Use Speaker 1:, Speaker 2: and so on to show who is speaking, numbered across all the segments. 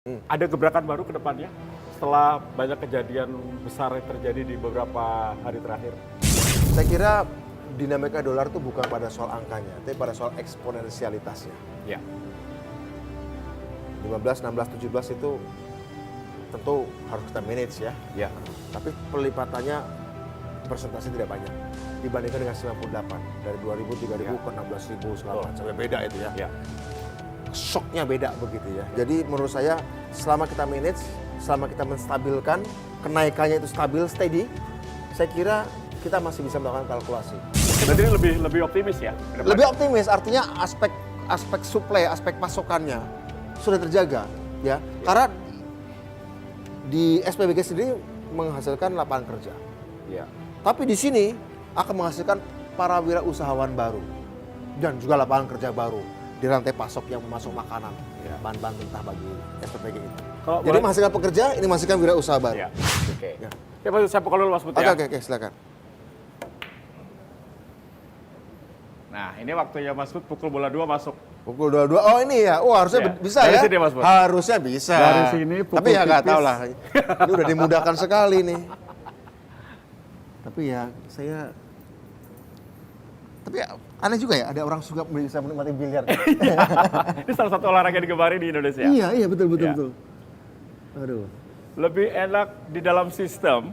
Speaker 1: Ada gebrakan baru ke depannya setelah banyak kejadian besar yang terjadi di beberapa hari terakhir.
Speaker 2: Saya kira dinamika dolar itu bukan pada soal angkanya, tapi pada soal eksponensialitasnya.
Speaker 1: Ya,
Speaker 2: 15, 16, 17 itu tentu harus kita manage ya.
Speaker 1: ya,
Speaker 2: Tapi perlipatannya persentase tidak banyak dibandingkan dengan 98 dari 2000, 3000
Speaker 1: Ya.
Speaker 2: ke 16.000 segala
Speaker 1: Betul.
Speaker 2: macam. Beda itu ya.
Speaker 1: ya.
Speaker 2: Shocknya beda begitu ya. Jadi menurut saya selama kita manage, selama kita menstabilkan kenaikannya itu stabil, steady, saya kira kita masih bisa melakukan kalkulasi.
Speaker 1: Berarti ini lebih optimis ya? ke depan?
Speaker 2: Lebih optimis artinya aspek supply, aspek pasokannya sudah terjaga ya. Karena di SPBG sendiri menghasilkan lapangan kerja.
Speaker 1: Ya,
Speaker 2: Tapi di sini akan menghasilkan para wirausahawan baru dan juga lapangan kerja baru di rantai pasok yang memasok makanan,
Speaker 1: Ya.
Speaker 2: bahan-bahan mentah bagi SPBG itu.
Speaker 1: Kalau
Speaker 2: Jadi
Speaker 1: boleh-
Speaker 2: menghasilkan pekerja, ini menghasilkan wirausaha baru.
Speaker 1: ya. Oke.
Speaker 2: Ya.
Speaker 1: Ya, Mas, saya pukul dulu Mas Put
Speaker 2: Oke,
Speaker 1: ya.
Speaker 2: oke, silakan.
Speaker 1: Nah, ini waktunya Mas Put pukul bola 2 masuk.
Speaker 2: Pukul 22. Oh ini ya. Oh harusnya
Speaker 1: Ya.
Speaker 2: bisa
Speaker 1: Dari
Speaker 2: ya.
Speaker 1: sini, Mas Bud.
Speaker 2: Harusnya bisa.
Speaker 1: Dari sini pukul
Speaker 2: Tapi ya nggak
Speaker 1: tipis.
Speaker 2: tahu lah. Ini udah dimudahkan sekali nih. Tapi ya saya. Tapi ya, aneh juga ya ada orang suka bisa menikmati biliar.
Speaker 1: Ini salah satu olahraga yang digemari di Indonesia.
Speaker 2: Iya betul
Speaker 1: Ya.
Speaker 2: betul. Aduh.
Speaker 1: Lebih enak di dalam sistem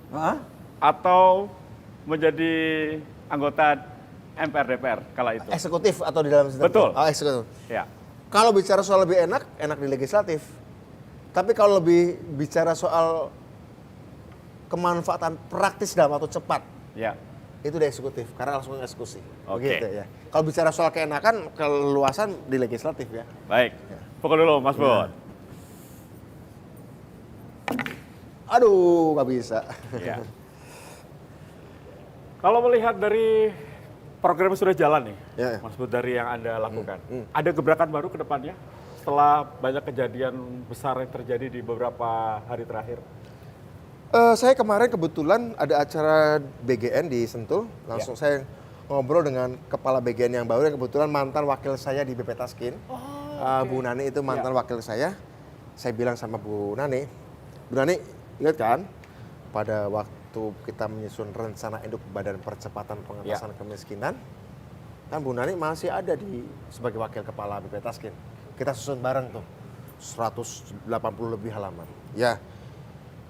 Speaker 2: Hah?
Speaker 1: atau menjadi anggota MPR DPR kala itu.
Speaker 2: Eksekutif atau di dalam sistem?
Speaker 1: Betul.
Speaker 2: Oh, eksekutif.
Speaker 1: Ya.
Speaker 2: Kalau bicara soal lebih enak di legislatif. Tapi kalau lebih bicara soal kemanfaatan praktis dalam waktu cepat,
Speaker 1: Ya.
Speaker 2: itu di eksekutif karena langsung eksekusi.
Speaker 1: Oke.
Speaker 2: Begitu ya. Kalau bicara soal keenakan, keluasan di legislatif ya.
Speaker 1: Baik.
Speaker 2: Ya.
Speaker 1: Pukul dulu Mas Bud.
Speaker 2: Aduh, nggak bisa.
Speaker 1: Ya. Kalau melihat dari program yang sudah jalan nih,
Speaker 2: Ya.
Speaker 1: Mas Bud, dari yang Anda lakukan, ada gebrakan baru ke depannya setelah banyak kejadian besar yang terjadi di beberapa hari terakhir?
Speaker 2: Saya kemarin kebetulan ada acara BGN di Sentul, langsung saya ngobrol dengan kepala BGN yang baru yang kebetulan mantan wakil saya di BP Taskin. Bu Nani itu mantan wakil saya. Saya bilang sama Bu Nani, ingat kan pada waktu kita menyusun rencana induk Badan Percepatan Pengentasan Kemiskinan, kan Bu Nani masih ada sebagai wakil kepala BP Taskin. Kita susun bareng tuh 180 lebih halaman. Ya.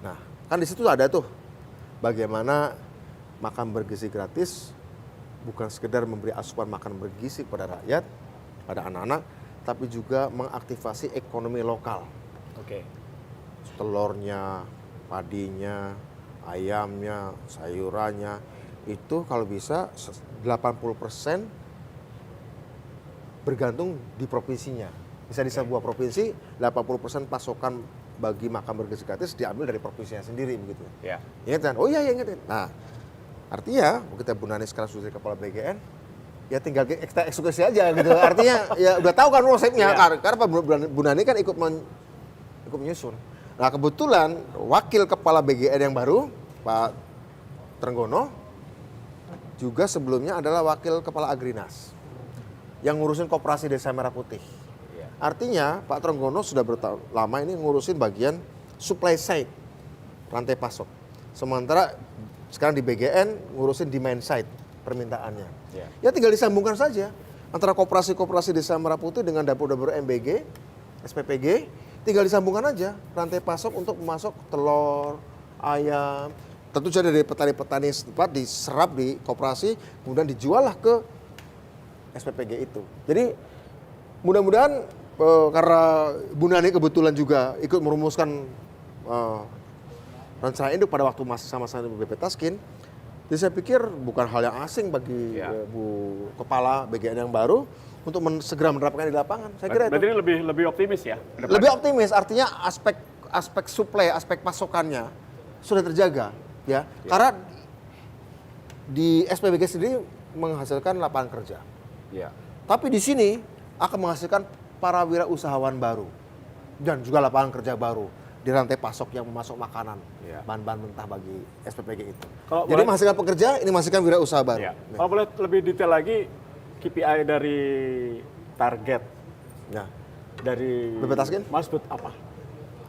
Speaker 2: Nah, kan di situ ada tuh bagaimana makan bergizi gratis bukan sekedar memberi asupan makan bergizi kepada rakyat, pada anak-anak, tapi juga mengaktifasi ekonomi lokal.
Speaker 1: Oke.
Speaker 2: Telurnya, padinya, ayamnya, sayurannya, itu kalau bisa 80% bergantung di provinsinya. Bisa di sebuah provinsi, 80% pasokan bagi makan bergizi gratis diambil dari provinsinya sendiri begitu.
Speaker 1: Ya.
Speaker 2: Ingat kan? Oh iya ingat. Nah, artinya kita Bu Nani sekarang sudah kepala BGN, ya tinggal kita eksekusi aja gitu. Artinya ya udah tahu kan konsepnya. Karena Bu Nani kan ikut menyusun. Nah kebetulan wakil kepala BGN yang baru, Pak Trenggono, juga sebelumnya adalah wakil kepala Agrinas yang ngurusin koperasi Desa Merah Putih.
Speaker 1: Ya.
Speaker 2: Artinya Pak Trenggono sudah lama ini ngurusin bagian supply side, rantai pasok. Sementara sekarang di BGN ngurusin demand side, permintaannya. Ya tinggal disambungkan saja antara koperasi-koperasi Desa Merah Putih dengan dapur-dapur MBG, SPPG, tinggal disambungkan aja rantai pasok untuk memasok telur, ayam. Tentu saja dari petani-petani setempat diserap di koperasi, kemudian dijual lah ke SPPG itu. Jadi mudah-mudahan karena Bu Nani kebetulan juga ikut merumuskan rencana induk pada waktu masih sama-sama di BP Taskin, jadi saya pikir bukan hal yang asing bagi Bu Kepala BGN yang baru untuk segera menerapkan di lapangan. Saya kira
Speaker 1: Berarti
Speaker 2: itu.
Speaker 1: ini lebih optimis ya? ke depannya?
Speaker 2: Lebih optimis, artinya aspek supply, aspek pasokannya sudah terjaga, ya. Karena di SPBG sendiri menghasilkan lapangan kerja.
Speaker 1: Ya.
Speaker 2: Tapi di sini akan menghasilkan para wirausahawan baru dan juga lapangan kerja baru di rantai pasok yang memasok makanan, bahan-bahan mentah bagi SPPG itu. Jadi menghasilkan pekerja, ini menghasilkan wirausaha baru.
Speaker 1: Ya. Kalau boleh lebih detail lagi, KPI dari target
Speaker 2: Nah,
Speaker 1: dari
Speaker 2: BP Taskin?
Speaker 1: Mas Bud apa?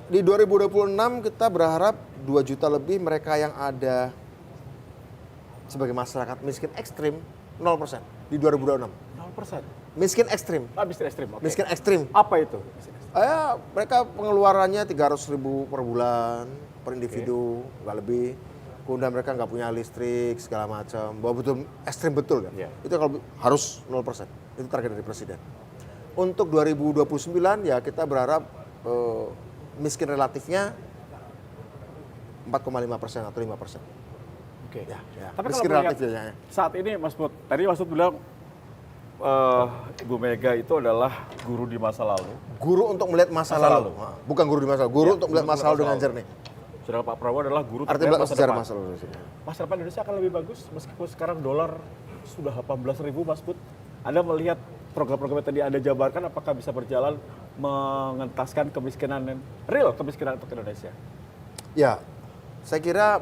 Speaker 2: Di 2026 kita berharap 2 juta lebih mereka yang ada sebagai masyarakat miskin ekstrim 0% di 2026.
Speaker 1: 0%.
Speaker 2: Miskin ekstrim.
Speaker 1: Miskin ekstrim. Oke.
Speaker 2: Miskin ekstrim.
Speaker 1: Apa itu?
Speaker 2: Mereka pengeluarannya 300.000 per bulan per individu, nggak lebih. Kemudian mereka nggak punya listrik segala macam. Bahwa betul ekstrim betul kan?
Speaker 1: Iya.
Speaker 2: Itu kalau harus 0%. Itu target dari presiden. Untuk 2029 ya kita berharap miskin relatifnya 4,5% atau 5%.
Speaker 1: Oke.
Speaker 2: Ya.
Speaker 1: Tapi
Speaker 2: Miskin
Speaker 1: kalau melihat
Speaker 2: relatif ya.
Speaker 1: saat ini Mas Bud, tadi Mas Bud bilang Ibu Mega itu adalah guru di masa lalu.
Speaker 2: Guru untuk melihat masa lalu. Bukan guru di masa lalu, guru untuk melihat masa lalu dengan jernih.
Speaker 1: Sedangkan Pak Prabowo adalah guru untuk
Speaker 2: Artinya
Speaker 1: melihat
Speaker 2: sejarah
Speaker 1: depan.
Speaker 2: masa lalu.
Speaker 1: Masa depan Indonesia akan lebih bagus meskipun sekarang dolar sudah 18.000 Mas Bud. Anda melihat program-program yang tadi Anda jabarkan apakah bisa berjalan mengentaskan kemiskinan real kemiskinan untuk Indonesia?
Speaker 2: Ya, saya kira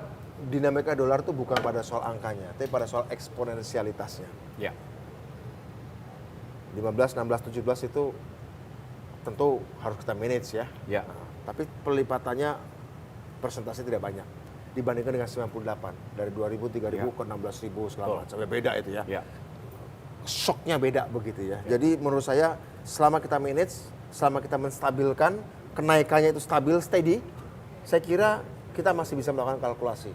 Speaker 2: dinamika dolar itu bukan pada soal angkanya, tapi pada soal eksponensialitasnya.
Speaker 1: Ya.
Speaker 2: 15, 16, 17 itu tentu harus kita manage ya.
Speaker 1: Ya.
Speaker 2: Tapi pelipatannya persentase tidak banyak dibandingkan dengan 98 dari 2.000, 3.000 ke 16.000 segala macam. Ya beda itu ya.
Speaker 1: Ya.
Speaker 2: Shocknya beda begitu ya. Jadi menurut saya selama kita manage, selama kita menstabilkan kenaikannya itu stabil, steady, saya kira kita masih bisa melakukan kalkulasi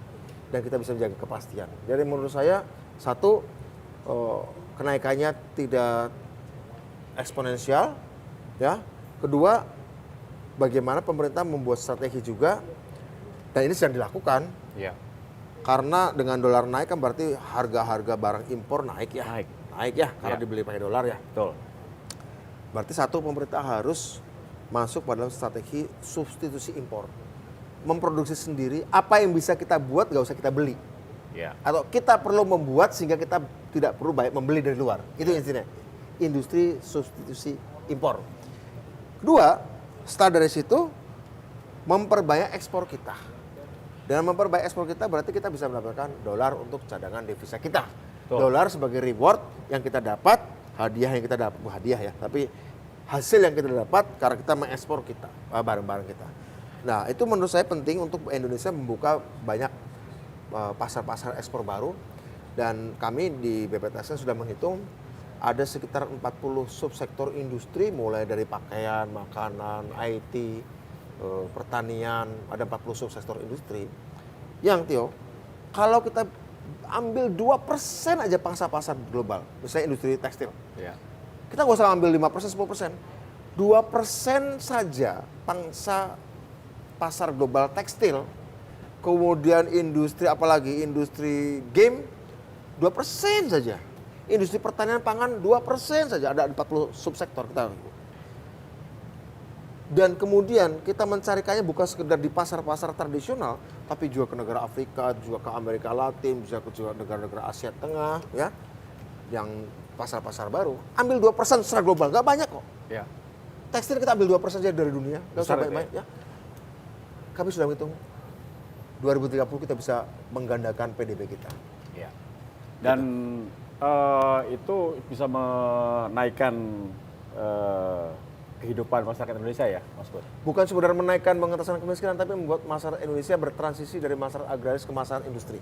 Speaker 2: dan kita bisa menjaga kepastian. Jadi menurut saya satu kenaikannya tidak eksponensial, ya. Kedua, bagaimana pemerintah membuat strategi juga, dan ini sedang dilakukan.
Speaker 1: Ya.
Speaker 2: Karena dengan dolar naik kan berarti harga-harga barang impor naik ya. Naik ya, karena dibeli pakai dolar ya.
Speaker 1: Betul.
Speaker 2: Berarti satu, pemerintah harus masuk pada dalam strategi substitusi impor. Memproduksi sendiri, apa yang bisa kita buat nggak usah kita beli.
Speaker 1: Ya.
Speaker 2: Atau kita perlu membuat sehingga kita tidak perlu banyak membeli dari luar. Itu intinya. Industri substitusi impor. Kedua, setelah dari situ memperbanyak ekspor kita. Dengan memperbanyak ekspor kita berarti kita bisa mendapatkan dolar untuk cadangan devisa kita.
Speaker 1: Betul.
Speaker 2: Dolar sebagai reward yang kita dapat, hadiah yang kita dapat, bukan hadiah ya, tapi hasil yang kita dapat karena kita mengekspor kita, barang-barang kita. Nah, itu menurut saya penting untuk Indonesia membuka banyak pasar-pasar ekspor baru, dan kami di BPTS sudah menghitung ada sekitar 40 subsektor industri mulai dari pakaian, makanan, IT, pertanian, ada 40 subsektor industri yang Tio, kalau kita ambil 2% aja pangsa pasar global, misalnya industri tekstil.
Speaker 1: Ya.
Speaker 2: Kita nggak usah ambil 5%, 10%. 2% saja pangsa pasar global tekstil, kemudian industri apalagi industri game 2% saja. Industri pertanian pangan 2% saja, ada 40 subsektor kita. Dan kemudian kita mencarikannya bukan sekedar di pasar-pasar tradisional, tapi juga ke negara Afrika, juga ke Amerika Latin, juga ke negara-negara Asia Tengah, ya, yang pasar-pasar baru. Ambil 2% secara global, nggak banyak kok.
Speaker 1: Ya.
Speaker 2: Tekstil kita ambil 2% saja dari dunia, nggak usah
Speaker 1: Besar
Speaker 2: banyak-banyak. Ya. Kami sudah menghitung 2030 kita bisa menggandakan PDB kita.
Speaker 1: Ya. Dan itu bisa menaikkan kehidupan masyarakat Indonesia ya, Mas Bud?
Speaker 2: Bukan sekedar menaikkan pengentasan kemiskinan, tapi membuat masyarakat Indonesia bertransisi dari masyarakat agraris ke masyarakat industri.